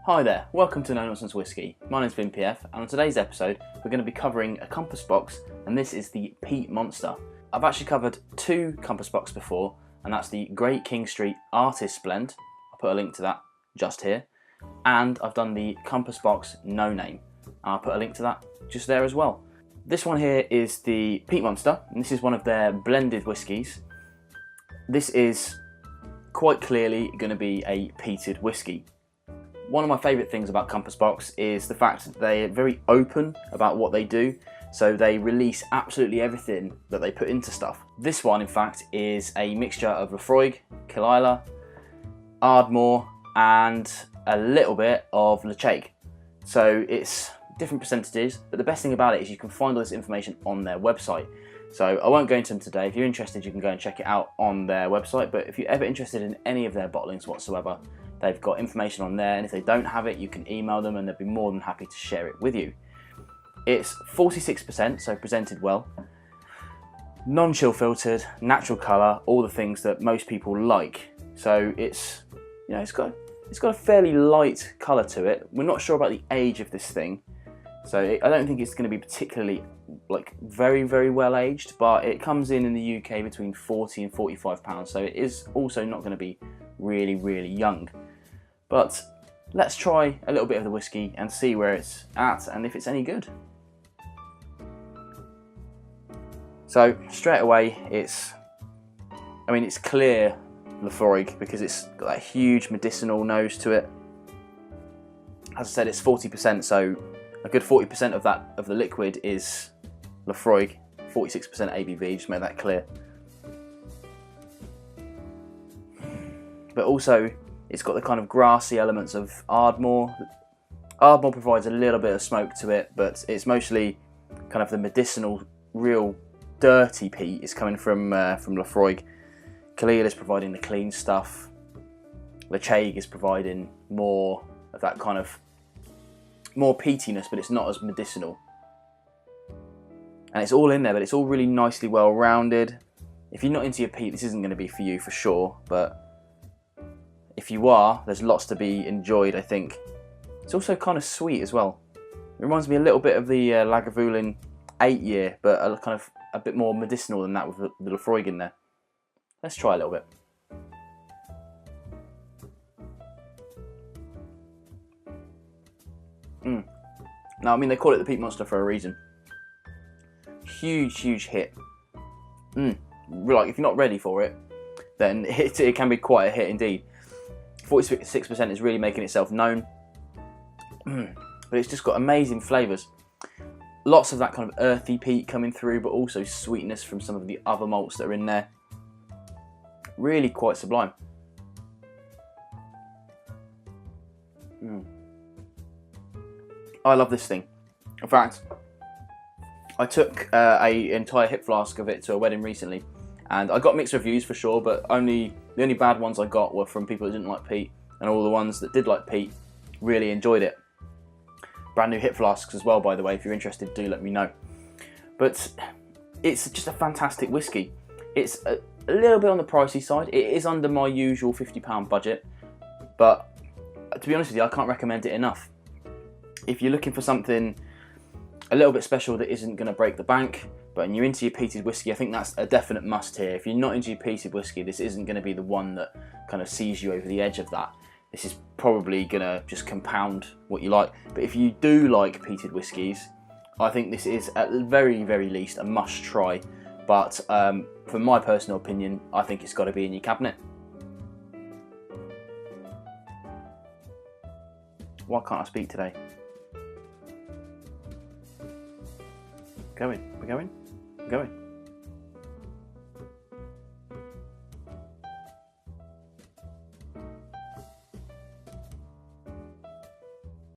Hi there, welcome to Nonsense Whisky. My name's PF, and on today's episode we're going to be covering a compass box, and this is the Peat Monster. I've actually covered two compass box before, and that's the Great King Street Artist Blend. I'll put a link to that just here. And I've done the compass box No Name, and I'll put a link to that just there as well. This one here is the Peat Monster, and this is one of their blended whiskies. This is quite clearly going to be a peated whisky. One of my favourite things about Compass Box is the fact that they're very open about what they do, so they release absolutely everything that they put into stuff. This one, in fact, is a mixture of Laphroaig, Caol Ila, Ardmore and a little bit of Ledaig. So it's different percentages, but the best thing about it is you can find all this information on their website. So I won't go into them today. If you're interested, you can go and check it out on their website, but if you're ever interested in any of their bottlings whatsoever, they've got information on there, and if they don't have it, you can email them and they'll be more than happy to share it with you. It's 46%, so presented well. Non-chill filtered, natural colour, all the things that most people like. So it's, you know, it's got a fairly light colour to it. We're not sure about the age of this thing, so I don't think it's going to be particularly very well aged, but it comes in the UK between £40 and £45, so it is also not going to be really young. But let's try a little bit of the whiskey and see where it's at and if it's any good. So straight away it's clear Laphroaig because it's got that huge medicinal nose to it. As I said, it's 40%, so a good 40% of the liquid is Laphroaig, 46% ABV, just make that clear. But also it's got the kind of grassy elements of Ardmore. Ardmore provides a little bit of smoke to it, but it's mostly kind of the medicinal, real dirty peat is coming from Laphroaig. Caol Ila is providing the clean stuff. Ledaig is providing more of that kind of more peatiness, but it's not as medicinal. And it's all in there, but it's all really nicely well rounded. If you're not into your peat, this isn't going to be for you for sure, but if you are, there's lots to be enjoyed, I think. It's also kind of sweet as well. It reminds me a little bit of the Lagavulin 8-year, but a bit more medicinal than that with the Laphroaig in there. Let's try a little bit. Now, I mean, they call it the Peat Monster for a reason. Huge hit. Like, if you're not ready for it, then it can be quite a hit indeed. 46% is really making itself known. But it's just got amazing flavours. Lots of that kind of earthy peat coming through, but also sweetness from some of the other malts that are in there. Really quite sublime. I love this thing. In fact, I took an entire hip flask of it to a wedding recently, and I got mixed reviews for sure, but the only bad ones I got were from people who didn't like peat, and all the ones that did like peat really enjoyed it. Brand new hip flasks as well, by the way. If you're interested, do let me know. But it's just a fantastic whiskey. It's a little bit on the pricey side. It is under my usual £50 budget, but to be honest with you, I can't recommend it enough. If you're looking for something a little bit special that isn't going to break the bank, but you're into your peated whiskey, I think that's a definite must here. If you're not into your peated whiskey, this isn't going to be the one that kind of sees you over the edge of that. This is probably going to just compound what you like. But if you do like peated whiskies, I think this is at the very least a must try. But from my personal opinion, I think it's got to be in your cabinet. Why can't I speak today? We're going.